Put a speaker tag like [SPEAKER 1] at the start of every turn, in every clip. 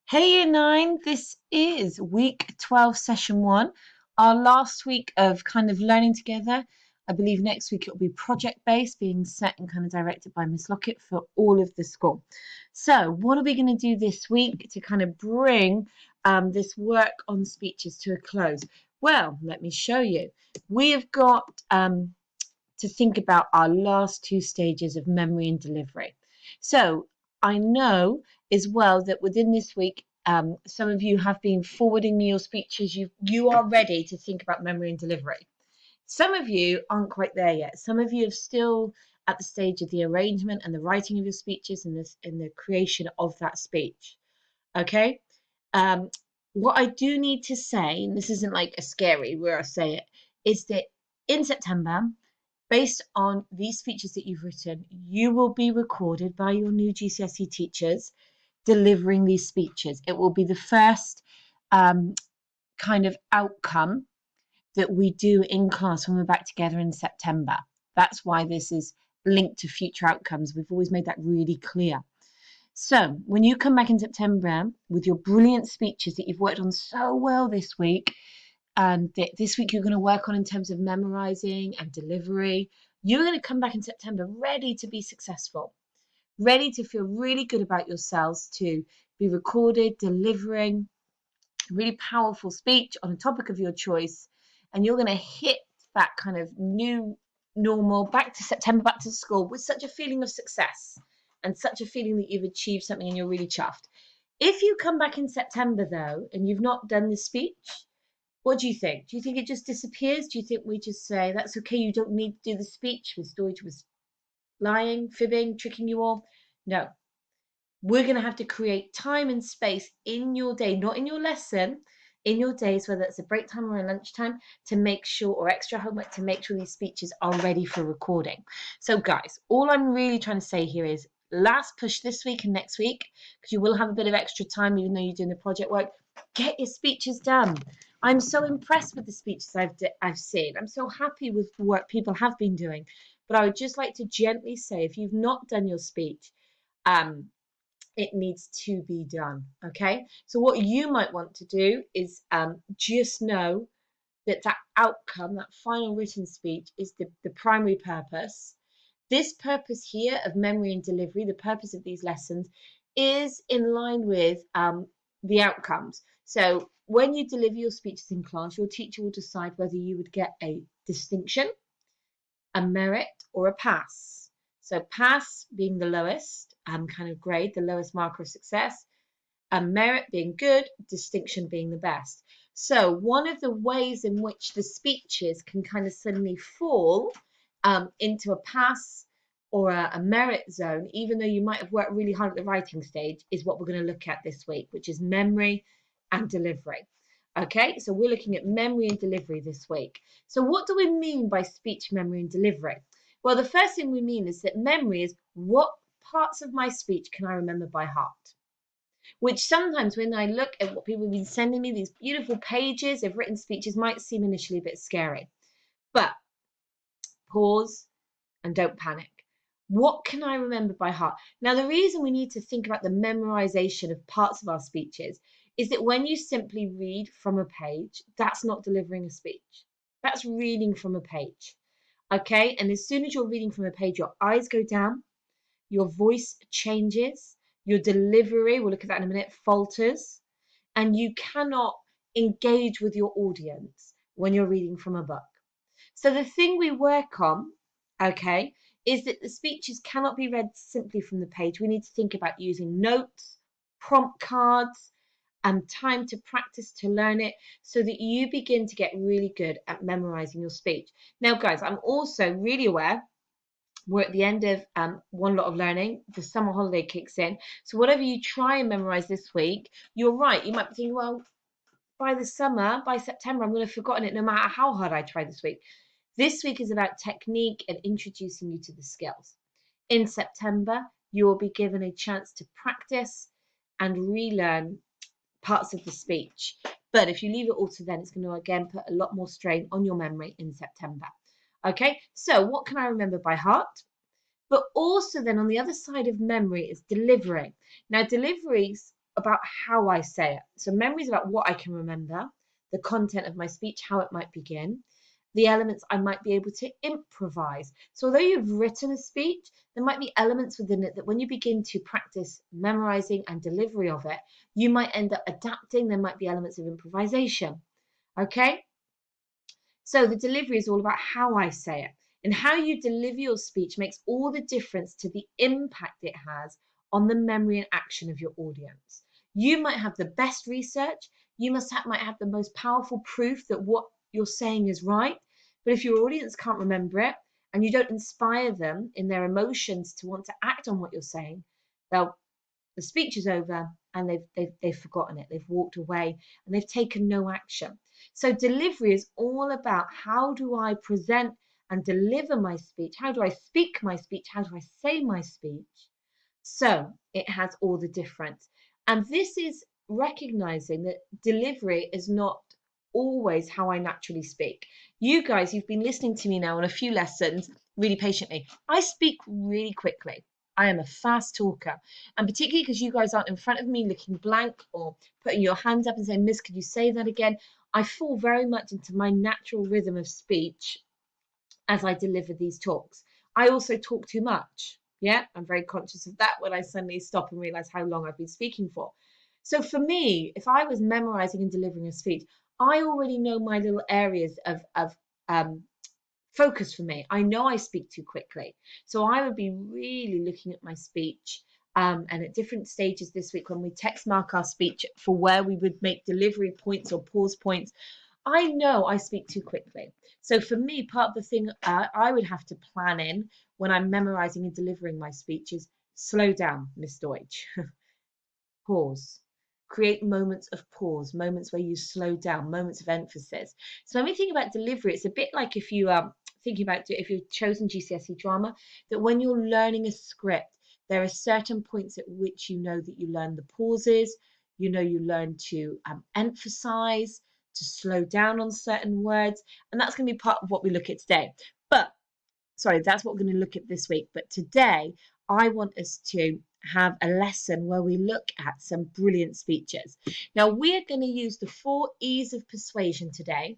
[SPEAKER 1] Hey Year 9, this is week 12, session 1, our last week of kind of learning together. I believe next week it'll be project-based, being set and kind of directed by Miss Lockett for all of the school. So what are we going to do this week to kind of bring this work on speeches to a close? Well, let me show you. We have got to think about our last two stages of memory and delivery. So I know as well that within this week, some of you have been forwarding me your speeches. You are ready to think about memory and delivery. Some of you aren't quite there yet. Some of you are still at the stage of the arrangement and the writing of your speeches and this in the creation of that speech. Okay. What I do need to say, and this isn't like a scary where I say it, is that in September, based on these speeches that you've written, you will be recorded by your new GCSE teachers delivering these speeches. It will be the first kind of outcome that we do in class when we're back together in September. That's why this is linked to future outcomes. We've always made that really clear. So when you come back in September with your brilliant speeches that you've worked on so well this week, and this week you're going to work on in terms of memorizing and delivery, you're going to come back in September ready to be successful, ready to feel really good about yourselves, to be recorded, delivering a really powerful speech on a topic of your choice. And you're going to hit that kind of new normal, back to September, back to school with such a feeling of success and such a feeling that you've achieved something and you're really chuffed. If you come back in September though, and you've not done the speech, what do you think? Do you think it just disappears? Do you think we just say, that's okay, you don't need to do the speech? Miss Deutsch was lying, fibbing, tricking you all? No. We're going to have to create time and space in your day, not in your lesson, in your days, whether it's a break time or a lunchtime, to make sure, or extra homework, to make sure these speeches are ready for recording. So guys, all I'm really trying to say here is last push this week and next week, because you will have a bit of extra time even though you're doing the project work. Get your speeches done. I'm so impressed with the speeches I've seen. I'm so happy with the work people have been doing. But I would just like to gently say, if you've not done your speech, it needs to be done. Okay, so what you might want to do is just know that that outcome, that final written speech, is the primary purpose. This purpose here of memory and delivery, the purpose of these lessons, is in line with the outcomes. So when you deliver your speeches in class, your teacher will decide whether you would get a distinction, a merit, or a pass. So pass being the lowest kind of grade, the lowest marker of success, and merit being good, distinction being the best. So one of the ways in which the speeches can kind of suddenly fall into a pass or a merit zone, even though you might have worked really hard at the writing stage, is what we're going to look at this week, which is memory and delivery. Okay, so we're looking at memory and delivery this week. So what do we mean by speech, memory, and delivery? Well, the first thing we mean is that memory is what parts of my speech can I remember by heart? Which sometimes when I look at what people have been sending me, these beautiful pages of written speeches, might seem initially a bit scary. But pause and don't panic. What can I remember by heart? Now, the reason we need to think about the memorization of parts of our speeches is that when you simply read from a page, that's not delivering a speech. That's reading from a page. Okay, and as soon as you're reading from a page, your eyes go down, your voice changes, your delivery, we'll look at that in a minute, falters, and you cannot engage with your audience when you're reading from a book. So the thing we work on, okay, is that the speeches cannot be read simply from the page. We need to think about using notes, prompt cards, and time to practice to learn it so that you begin to get really good at memorizing your speech. Now, guys, I'm also really aware we're at the end of one lot of learning. The summer holiday kicks in. So whatever you try and memorize this week, you're right. You might be thinking, well, by the summer, by September, I'm going to have forgotten it no matter how hard I try this week. This week is about technique and introducing you to the skills. In September, you will be given a chance to practice and relearn parts of the speech. But if you leave it all to then, it's going to again put a lot more strain on your memory in September. Okay, so what can I remember by heart? But also then on the other side of memory is delivering. Now, deliveries about how I say it. So memory is about what I can remember, the content of my speech, how it might begin, the elements I might be able to improvise. So although you've written a speech, there might be elements within it that when you begin to practice memorizing and delivery of it, you might end up adapting. There might be elements of improvisation. Okay? So the delivery is all about how I say it. And how you deliver your speech makes all the difference to the impact it has on the memory and action of your audience. You might have the best research, might have the most powerful proof that what you're saying is right, but if your audience can't remember it and you don't inspire them in their emotions to want to act on what you're saying, the speech is over and they've forgotten it. They've walked away and they've taken no action. So delivery is all about how do I present and deliver my speech? How do I speak my speech? How do I say my speech? So it has all the difference. And this is recognizing that delivery is not always how I naturally speak. You guys, you've been listening to me now on a few lessons really patiently. I speak really quickly. I am a fast talker. And particularly because you guys aren't in front of me looking blank or putting your hands up and saying, Miss, could you say that again? I fall very much into my natural rhythm of speech as I deliver these talks. I also talk too much. Yeah, I'm very conscious of that when I suddenly stop and realize how long I've been speaking for. So for me, if I was memorizing and delivering a speech, I already know my little areas of focus for me. I know I speak too quickly. So I would be really looking at my speech and at different stages this week when we text mark our speech for where we would make delivery points or pause points. I know I speak too quickly. So for me, part of the thing I would have to plan in when I'm memorizing and delivering my speech is slow down, Miss Deutsch. Pause. Create moments of pause, moments where you slow down, moments of emphasis. So when we think about delivery, it's a bit like if you thinking about if you've chosen GCSE drama, that when you're learning a script, there are certain points at which you know that you learn the pauses, you learn to emphasize, to slow down on certain words, and that's going to be part of what we look at today. But sorry, that's what we're going to look at this week. But today, I want us to have a lesson where we look at some brilliant speeches. Now, we're going to use the 4 E's of persuasion today,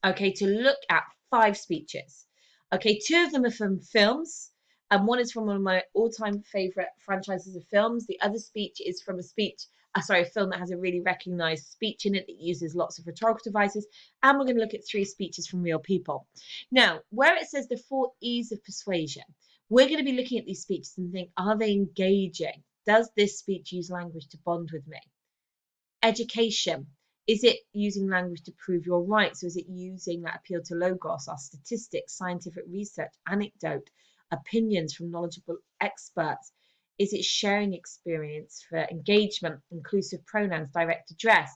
[SPEAKER 1] okay, to look at 5 speeches. Okay, 2 of them are from films, and one is from one of my all-time favorite franchises of films. The other speech is from a film that has a really recognized speech in it that uses lots of rhetorical devices. And we're going to look at 3 speeches from real people. Now, where it says the 4 E's of persuasion, we're going to be looking at these speeches and think, are they engaging? Does this speech use language to bond with me? Education. Is it using language to prove you're right? So is it using that appeal to logos, our statistics, scientific research, anecdote, opinions from knowledgeable experts? Is it sharing experience for engagement, inclusive pronouns, direct address?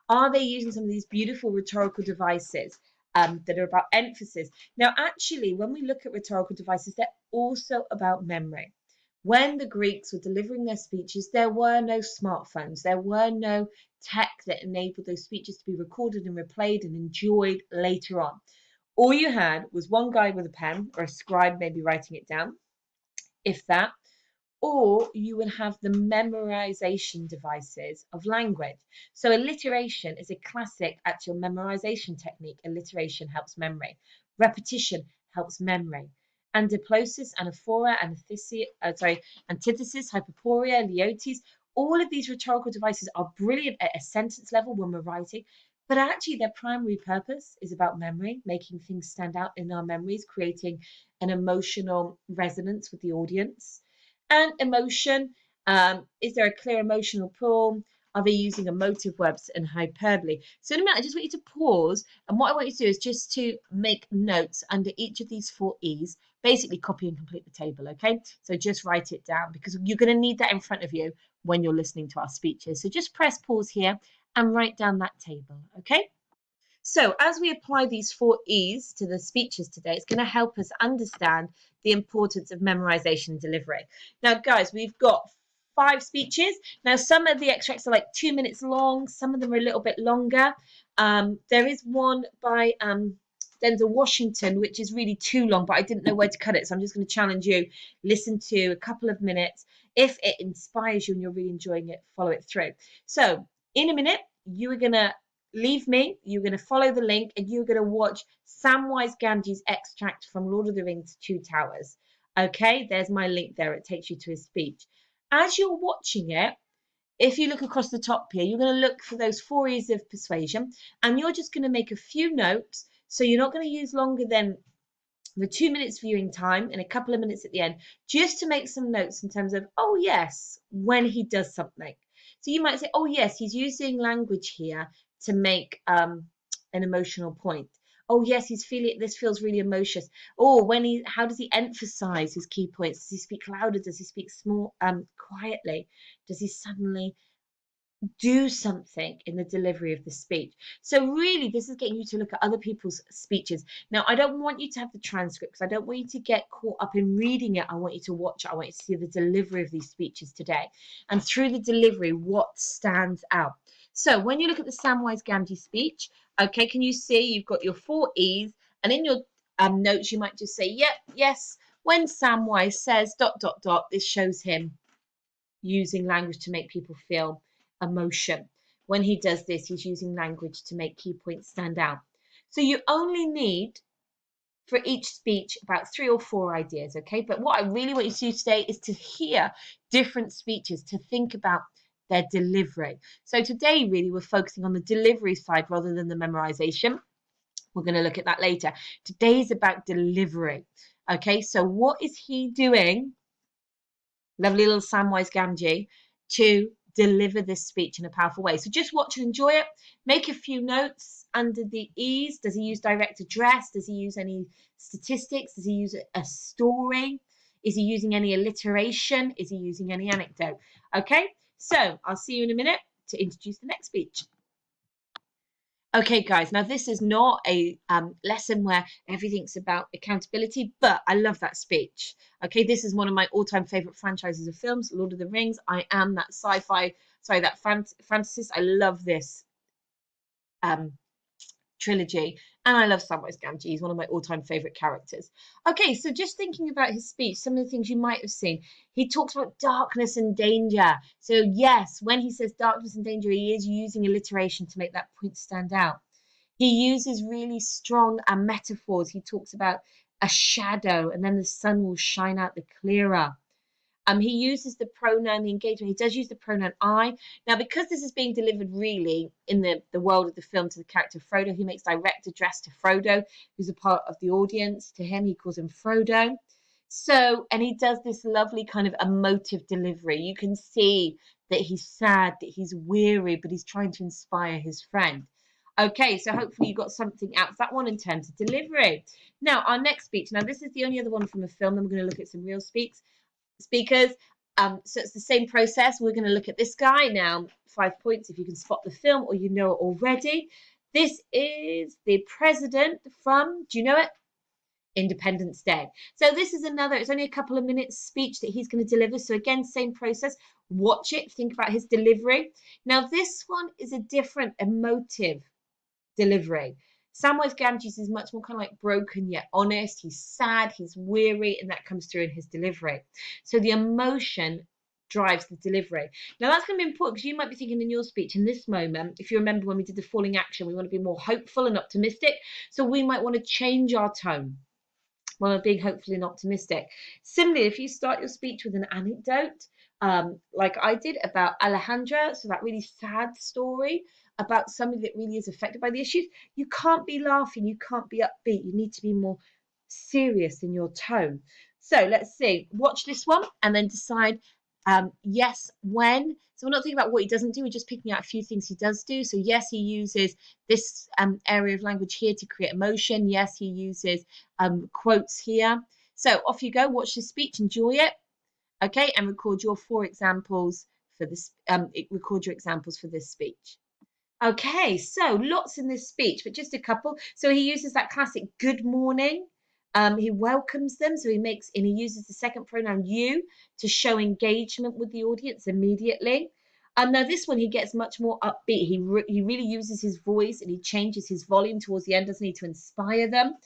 [SPEAKER 1] Are they using some of these beautiful rhetorical devices that are about emphasis? Now, actually, when we look at rhetorical devices, they're also about memory. When the Greeks were delivering their speeches, there were no smartphones, there were no tech that enabled those speeches to be recorded and replayed and enjoyed later on. All you had was one guy with a pen or a scribe maybe writing it down, if that, or you would have the memorization devices of language. So alliteration is a classic actual memorization technique. Alliteration helps memory. Repetition helps memory. Antiplosis, anaphora, antithesis, hyperporia, leotes, all of these rhetorical devices are brilliant at a sentence level when we're writing, but actually their primary purpose is about memory, making things stand out in our memories, creating an emotional resonance with the audience. And emotion, is there a clear emotional pull? Are they using emotive verbs and hyperbole? So in a minute, I just want you to pause. And what I want you to do is just to make notes under each of these 4 E's, basically copy and complete the table, okay? So just write it down because you're going to need that in front of you when you're listening to our speeches. So just press pause here and write down that table, okay? So as we apply these 4 E's to the speeches today, it's going to help us understand the importance of memorization and delivery. Now, guys, we've got 5 speeches. Now, some of the extracts are like 2 minutes long. Some of them are a little bit longer. There is one by Denzel Washington, which is really too long, but I didn't know where to cut it. So I'm just going to challenge you. Listen to a couple of minutes. If it inspires you and you're really enjoying it, follow it through. So in a minute, you are going to leave me, you're going to follow the link, and you're going to watch Samwise Gamgee's extract from Lord of the Rings Two Towers. Okay, there's my link there. It takes you to his speech. As you're watching it, if you look across the top here, you're going to look for those 4 E's of persuasion, and you're just going to make a few notes. So you're not going to use longer than the 2 minutes viewing time and a couple of minutes at the end, just to make some notes in terms of, oh yes, when he does something. So you might say, oh yes, he's using language here to make an emotional point. Oh yes, he's feeling this feels really emotional. Oh, how does he emphasize his key points? Does he speak louder? Does he speak quietly? Does he suddenly do something in the delivery of the speech? So really, this is getting you to look at other people's speeches. Now, I don't want you to have the transcript because I don't want you to get caught up in reading it. I want you to watch it. I want you to see the delivery of these speeches today. And through the delivery, what stands out? So when you look at the Samwise Gamgee speech, okay, can you see you've got your 4 E's, and in your notes, you might just say, yep, yes, when Samwise says ... this shows him using language to make people feel emotion. When he does this, he's using language to make key points stand out. So you only need for each speech about 3 or 4 ideas, okay? But what I really want you to do today is to hear different speeches, to think about their delivery. So today, really, we're focusing on the delivery side rather than the memorization. We're going to look at that later. Today is about delivery, okay? So what is he doing, lovely little Samwise Gamgee, to deliver this speech in a powerful way? So just watch and enjoy it. Make a few notes under the E's. Does he use direct address? Does he use any statistics? Does he use a story? Is he using any alliteration? Is he using any anecdote? Okay, so I'll see you in a minute to introduce the next speech. Okay, guys, now this is not a lesson where everything's about accountability, but I love that speech. Okay, this is one of my all-time favorite franchises of films, Lord of the Rings. I am that fantasist. I love this trilogy, and I love Samwise Gamgee. He's one of my all-time favorite characters. Okay, so just thinking about his speech, some of the things you might have seen. He talks about darkness and danger. So yes, when he says darkness and danger, he is using alliteration to make that point stand out. He uses really strong metaphors. He talks about a shadow, and then the sun will shine out the clearer. He uses the pronoun, the engagement. He does use the pronoun I. Now, because this is being delivered really in the world of the film to the character Frodo, he makes direct address to Frodo, who's a part of the audience. To him, he calls him Frodo. So, and he does this lovely kind of emotive delivery. You can see that he's sad, that he's weary, but he's trying to inspire his friend. Okay, so hopefully you got something out of that one in terms of delivery. Now, our next speech. Now, this is the only other one from a film. Then we're going to look at some real speakers. So it's the same process. We're going to look at this guy now. 5 points if you can spot the film or you know it already. This is the president from, do you know it? Independence Day. So this is another, it's only a couple of minutes speech that he's going to deliver. So again, same process. Watch it, think about his delivery. Now this one is a different emotive delivery. Samwise Gamgee's is much more kind of like broken yet honest. He's sad, he's weary, and that comes through in his delivery. So the emotion drives the delivery. Now that's going to be important because you might be thinking in your speech in this moment, if you remember when we did the falling action, we want to be more hopeful and optimistic. So we might want to change our tone when we're being hopeful and optimistic. Similarly, if you start your speech with an anecdote, like I did about Alejandra, so that really sad story about somebody that really is affected by the issues, you can't be laughing, you can't be upbeat, you need to be more serious in your tone. So let's see, watch this one and then decide yes, when. So we're not thinking about what he doesn't do, we're just picking out a few things he does do. So yes, he uses this area of language here to create emotion. Yes, he uses quotes here. So off you go, watch this speech, enjoy it. Okay, and record your 4 examples for this, record your examples for this speech. Okay, so lots in this speech, but just a couple. So he uses that classic good morning. He welcomes them, so he uses the second pronoun you to show engagement with the audience immediately. Now this one he gets much more upbeat. He really uses his voice and he changes his volume towards the end, doesn't he, to inspire them.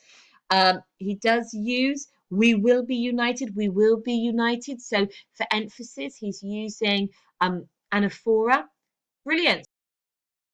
[SPEAKER 1] He does use We will be united. We will be united. So for emphasis, he's using anaphora. Brilliant.